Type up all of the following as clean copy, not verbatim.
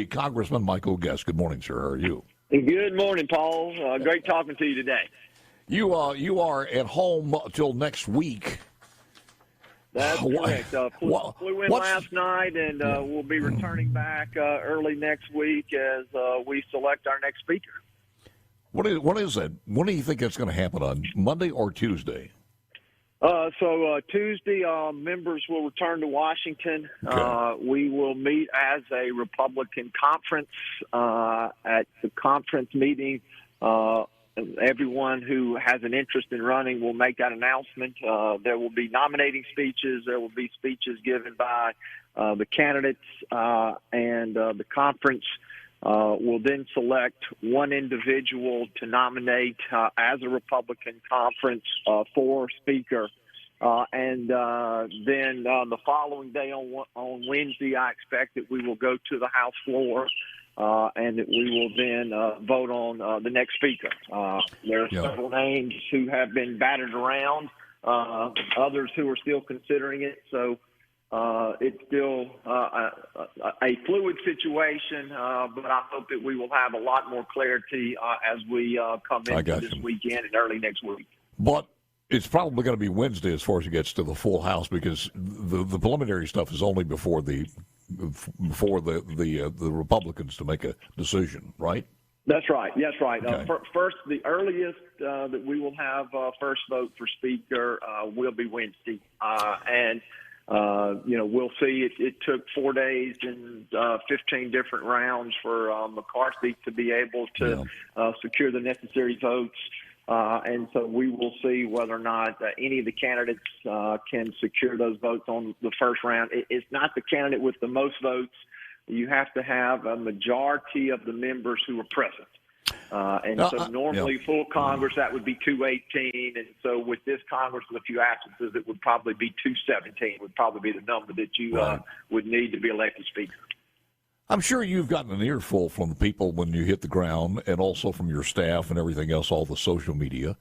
Congressman Michael Guest. Good morning, sir. How are you? Good morning, Paul. Great talking to you today. You are at home till next week. That's correct. Flew in last night, and we'll be returning back early next week as we select our next speaker. What is that? When do you think that's going to happen, on Monday or Tuesday? So Tuesday, members will return to Washington. Okay. We will meet as a Republican conference. At the conference meeting, everyone who has an interest in running will make that announcement. There will be nominating speeches. There will be speeches given by the candidates, and the conference will then select one individual to nominate as a Republican conference for speaker. And then the following day on Wednesday, I expect that we will go to the House floor and that we will then vote on the next speaker. There are several names who have been batted around, others who are still considering it. So it's still a fluid situation, but I hope that we will have a lot more clarity as we come into this weekend and early next week. But it's probably going to be Wednesday as far as it gets to the full House, because the preliminary stuff is only before the Republicans to make a decision, right? That's right. That's right. Okay. First, the earliest that we will have first vote for speaker will be Wednesday, and we'll see. It took 4 days and 15 different rounds for McCarthy to be able to secure the necessary votes. And so we will see whether or not any of the candidates can secure those votes on the first round. It's not the candidate with the most votes. You have to have a majority of the members who are present. Normally full Congress, that would be 218. And so with this Congress with a few absences, it would probably be 217 would probably be the number that you would need to be elected speaker. I'm sure you've gotten an earful from the people when you hit the ground, and also from your staff and everything else, all the social media.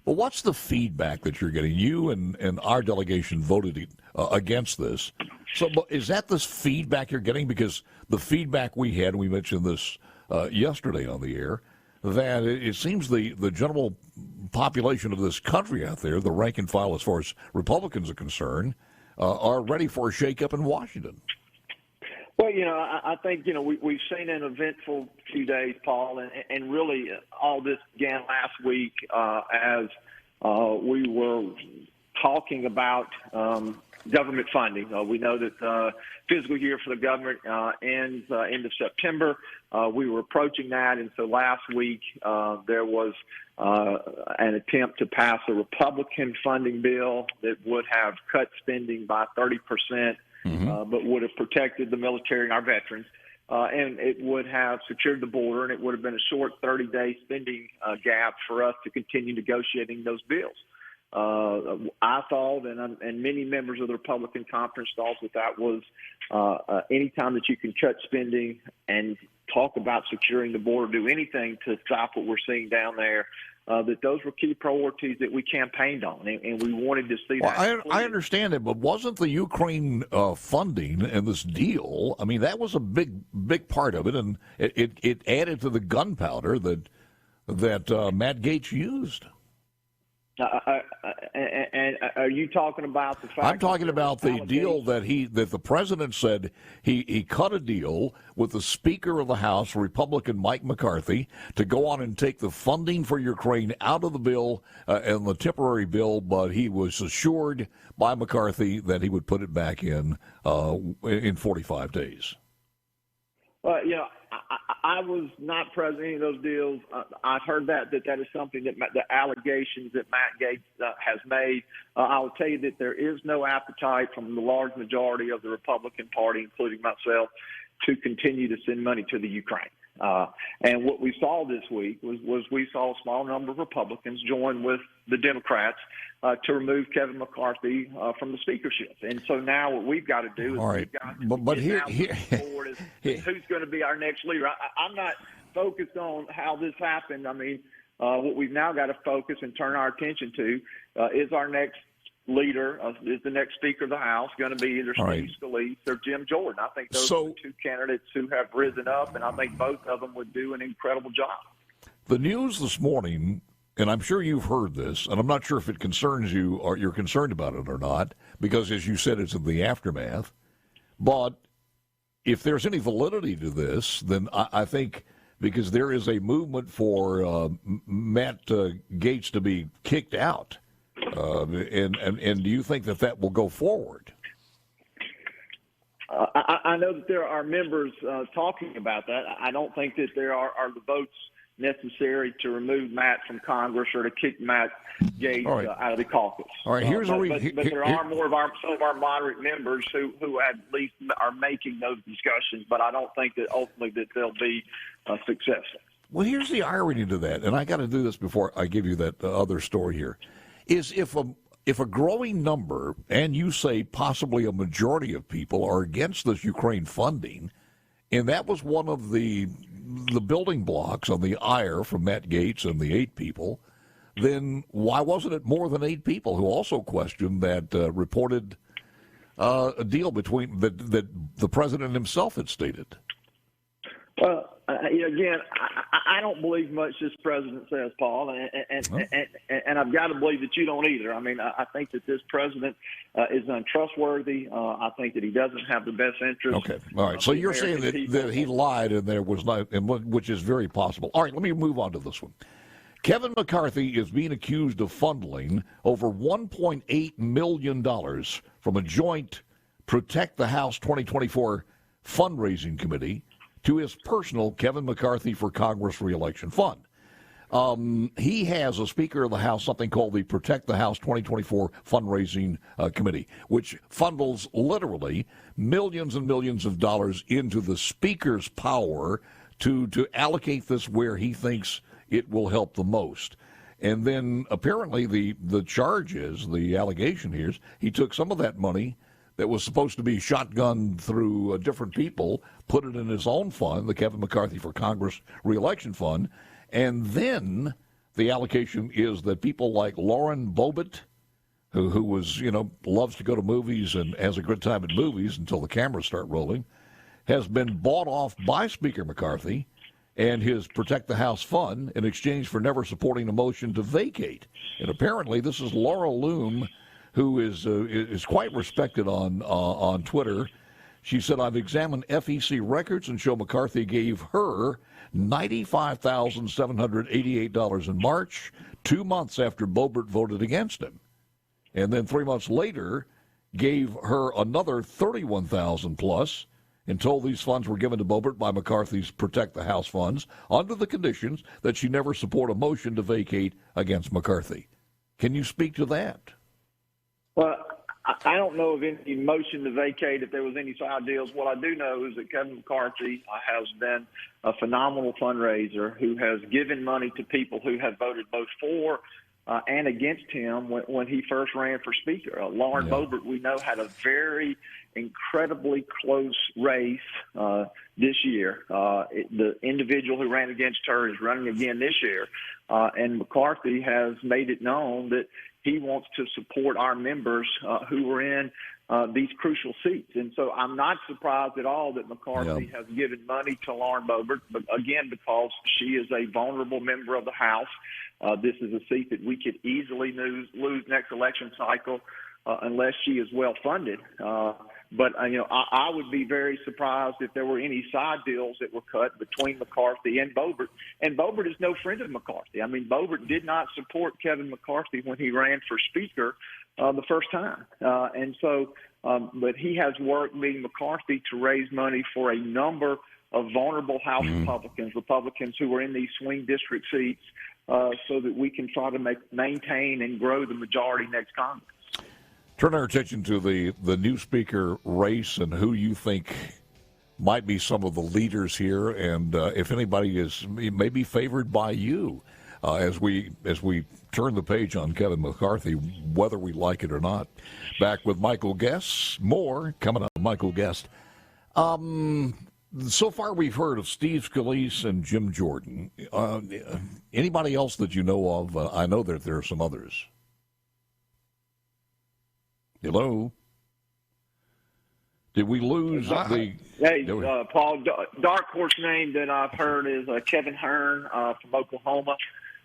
But what's the feedback that you're getting? You and our delegation voted against this. So is that this feedback you're getting? Because the feedback we had, we mentioned this yesterday on the air, that it seems the general population of this country out there, the rank and file as far as Republicans are concerned, are ready for a shakeup in Washington. Well, I think, we've seen an eventful few days, Paul, and really all this began last week as we were talking about government funding. We know that the fiscal year for the government ends end of September. We were approaching that, and so last week there was an attempt to pass a Republican funding bill that would have cut spending by 30%. But would have protected the military and our veterans, and it would have secured the border, and it would have been a short 30-day spending gap for us to continue negotiating those bills. I thought, and many members of the Republican conference thought that was any time that you can cut spending and talk about securing the border, do anything to stop what we're seeing down there, that those were key priorities that we campaigned on, and we wanted to see that. I understand it, but wasn't the Ukraine funding and this deal, I mean, that was a big part of it, and it added to the gunpowder that Matt Gaetz used. And are you talking about the fact? I'm talking about the deal that the president said he cut a deal with the Speaker of the House, Republican Mike McCarthy, to go on and take the funding for Ukraine out of the bill and the temporary bill, but he was assured by McCarthy that he would put it back in 45 days. I was not present in any of those deals. I've heard that is something that the allegations that Matt Gaetz has made. I will tell you that there is no appetite from the large majority of the Republican Party, including myself, to continue to send money to the Ukraine. And what we saw this week was we saw a small number of Republicans join with the Democrats to remove Kevin McCarthy from the speakership. And so now what we've got to do is we've got to forward who's going to be our next leader. I'm not focused on how this happened. I mean, what we've now got to focus and turn our attention to is our next leader is the next Speaker of the House going to be either All Steve Scalise or Jim Jordan. I think those are the two candidates who have risen up, and I think both of them would do an incredible job. The news this morning, and I'm sure you've heard this, and I'm not sure if it concerns you or you're concerned about it or not, because as you said, it's in the aftermath. But if there's any validity to this, then I think because there is a movement for Matt Gaetz to be kicked out, and do you think that will go forward? I know that there are members talking about that. I don't think that there are the votes necessary to remove Matt from Congress or to kick Matt Gaetz out of the caucus. All right, here's but there are more of some of our moderate members who at least are making those discussions. But I don't think that ultimately that they'll be successful. Well, here's the irony to that, and I got to do this before I give you that other story here, is if a growing number, and you say possibly a majority of people, are against this Ukraine funding, and that was one of the building blocks on the ire from Matt Gaetz and the 8 people, then why wasn't it more than 8 people who also questioned that reported a deal between that the president himself had stated? Well, again, I don't believe much this president says, Paul, and I've got to believe that you don't either. I mean, I think that this president is untrustworthy. I think that he doesn't have the best interest. Okay, all right. So you're saying that he lied and there was not, which is very possible. All right, let me move on to this one. Kevin McCarthy is being accused of funneling over $1.8 million from a joint Protect the House 2024 fundraising committee to his personal Kevin McCarthy for Congress reelection fund. He has a Speaker of the House, something called the Protect the House 2024 fundraising committee, which funnels literally millions and millions of dollars into the Speaker's power to allocate this where he thinks it will help the most. And then apparently the charge is, the allegation here is, he took some of that money that was supposed to be shotgunned through different people, put it in his own fund, the Kevin McCarthy for Congress reelection fund, and then the allocation is that people like Lauren Boebert, who was, loves to go to movies and has a good time at movies until the cameras start rolling, has been bought off by Speaker McCarthy and his Protect the House fund in exchange for never supporting a motion to vacate. And apparently this is Laura Loom, who is quite respected on Twitter. She said, I've examined FEC records and show McCarthy gave her $95,788 in March, 2 months after Boebert voted against him. And then 3 months later, gave her another $31,000 plus and told these funds were given to Boebert by McCarthy's Protect the House funds under the conditions that she never support a motion to vacate against McCarthy. Can you speak to that? Well, I don't know of any motion to vacate if there was any side deals. What I do know is that Kevin McCarthy has been a phenomenal fundraiser who has given money to people who have voted both for and against him when he first ran for Speaker. Lauren Boebert, we know, had a very incredibly close race this year. The individual who ran against her is running again this year. And McCarthy has made it known that he wants to support our members who are in these crucial seats. And so I'm not surprised at all that McCarthy has given money to Lauren Boebert, but again, because she is a vulnerable member of the House. This is a seat that we could easily lose next election cycle unless she is well funded. But I would be very surprised if there were any side deals that were cut between McCarthy and Boebert. And Boebert is no friend of McCarthy. I mean, Boebert did not support Kevin McCarthy when he ran for Speaker the first time. But he has worked, meeting McCarthy, to raise money for a number of vulnerable House Republicans who are in these swing district seats, so that we can try to maintain and grow the majority next Congress. Turn our attention to the new Speaker race and who you think might be some of the leaders here, and if anybody may be favored by you as we turn the page on Kevin McCarthy, whether we like it or not. Back with Michael Guest. More coming up. Michael Guest. So far, we've heard of Steve Scalise and Jim Jordan. Anybody else that you know of? I know that there are some others. Hello? Did we lose the... Hey, Paul, dark horse name that I've heard is Kevin Hearn from Oklahoma.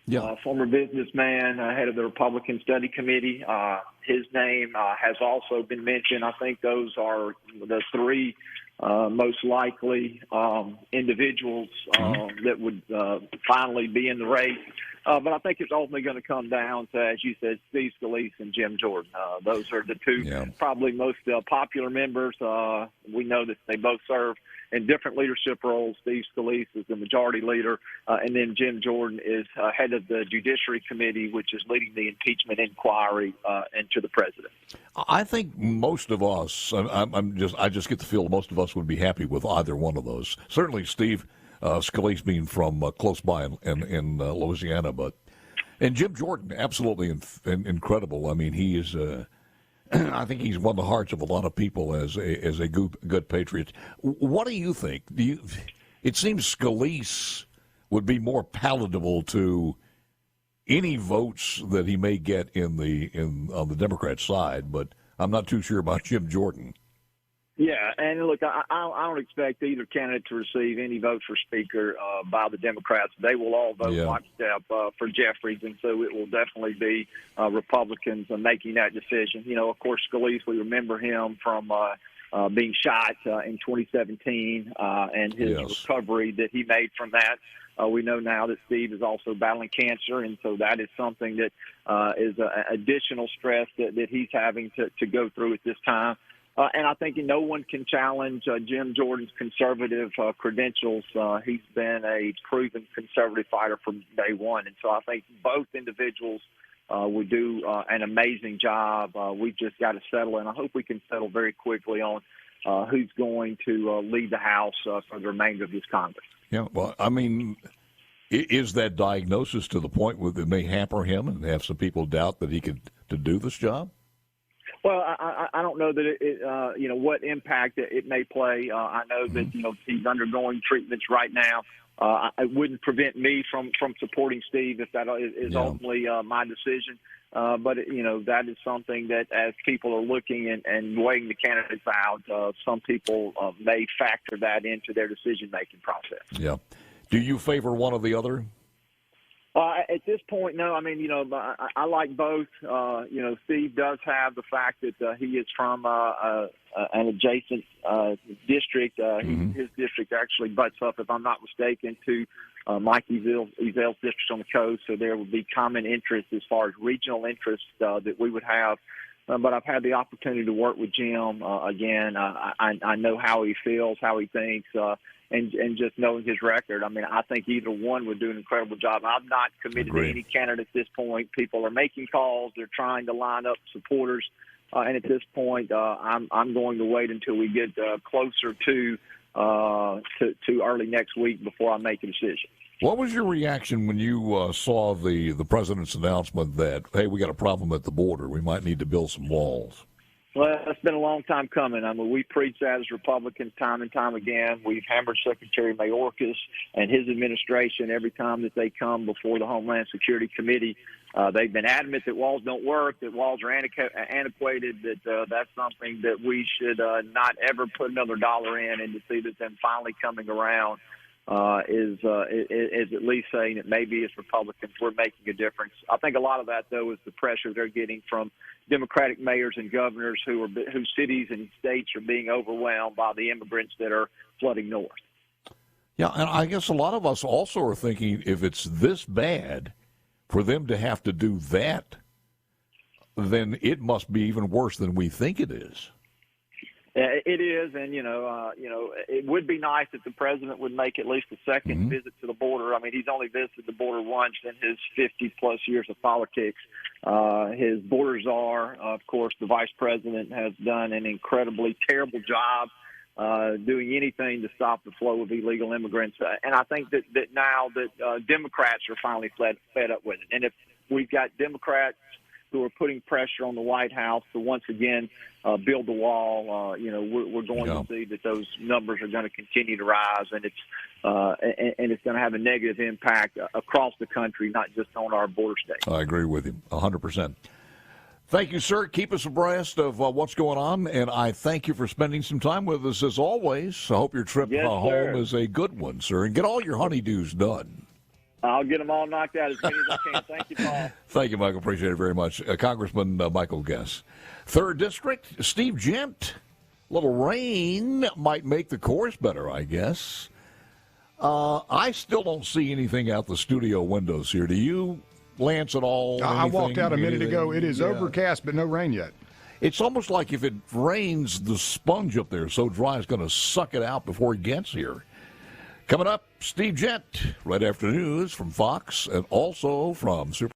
Yeah. Former businessman, head of the Republican Study Committee. His name has also been mentioned. I think those are the three most likely individuals that would finally be in the race. But I think it's ultimately going to come down to, as you said, Steve Scalise and Jim Jordan. Those are the two probably most popular members. We know that they both serve in different leadership roles. Steve Scalise is the majority leader, and then Jim Jordan is head of the Judiciary Committee, which is leading the impeachment inquiry into the president. I think most of us, I just get the feel most of us would be happy with either one of those. Certainly Steve Scalise being from close by in Louisiana, and Jim Jordan, absolutely incredible. I mean, he is. I think he's won the hearts of a lot of people as a good patriot. What do you think? It seems Scalise would be more palatable to any votes that he may get on the Democrat side, but I'm not too sure about Jim Jordan. Yeah, and look, I don't expect either candidate to receive any votes for Speaker by the Democrats. They will all vote lockstep for Jeffries, and so it will definitely be Republicans making that decision. You know, of course, Scalise, we remember him from being shot in 2017 and his recovery that he made from that. We know now that Steve is also battling cancer, and so that is something that is additional stress that he's having to go through at this time. And I think no one can challenge Jim Jordan's conservative credentials. He's been a proven conservative fighter from day one. And so I think both individuals would do an amazing job. We've just got to settle, and I hope we can settle very quickly on who's going to lead the House for the remainder of this Congress. Yeah, well, I mean, is that diagnosis to the point where it may hamper him and have some people doubt that he could to do this job? Well, I don't know that it what impact it may play. I know that, he's undergoing treatments right now. It wouldn't prevent me from supporting Steve if that is ultimately my decision. But, that is something that as people are looking and weighing the candidates out, some people may factor that into their decision-making process. Yeah. Do you favor one or the other? At this point, no. I mean, I like both. Steve does have the fact that he is from an adjacent district. His district actually butts up, if I'm not mistaken, to Mike Ezel's district on the coast. So there would be common interest as far as regional interests that we would have. But I've had the opportunity to work with Jim. Again, I know how he feels, how he thinks. And just knowing his record, I mean, I think either one would do an incredible job. I'm not committed to any candidate at this point. People are making calls. They're trying to line up supporters. And at this point, I'm going to wait until we get closer to early next week before I make a decision. What was your reaction when you saw the president's announcement that, hey, we got a problem at the border, we might need to build some walls? Well, it's been a long time coming. I mean, we preach that as Republicans time and time again. We've hammered Secretary Mayorkas and his administration every time that they come before the Homeland Security Committee. They've been adamant that walls don't work, that walls are antiquated, that that's something that we should not ever put another dollar in, and to see that them finally coming around is at least saying that maybe as Republicans we're making a difference. I think a lot of that, though, is the pressure they're getting from Democratic mayors and governors whose cities and states are being overwhelmed by the immigrants that are flooding north. Yeah, and I guess a lot of us also are thinking if it's this bad for them to have to do that, then it must be even worse than we think it is. It is, and it would be nice if the president would make at least a second visit to the border. I mean, he's only visited the border once in his 50-plus years of politics. His border czar, of course, the vice president, has done an incredibly terrible job doing anything to stop the flow of illegal immigrants. And I think that now that Democrats are finally fed up with it. And if we've got Democrats who are putting pressure on the White House to once again build the wall, we're going to see that those numbers are going to continue to rise, and it's going to have a negative impact across the country, not just on our border states. I agree with you 100%. Thank you, sir. Keep us abreast of what's going on, and I thank you for spending some time with us as always. I hope your trip home is a good one, sir, and get all your honeydews done. I'll get them all knocked out as many as I can. Thank you, Paul. Thank you, Michael. Appreciate it very much. Congressman Michael Guest. 3rd District, Steve Gent. A little rain might make the course better, I guess. I still don't see anything out the studio windows here. Do you, Lance, at all? I walked out a minute ago. It is overcast, but no rain yet. It's almost like if it rains, the sponge up there so dry it's going to suck it out before it gets here. Coming up, Steve Gent, right after news from Fox and also from Super.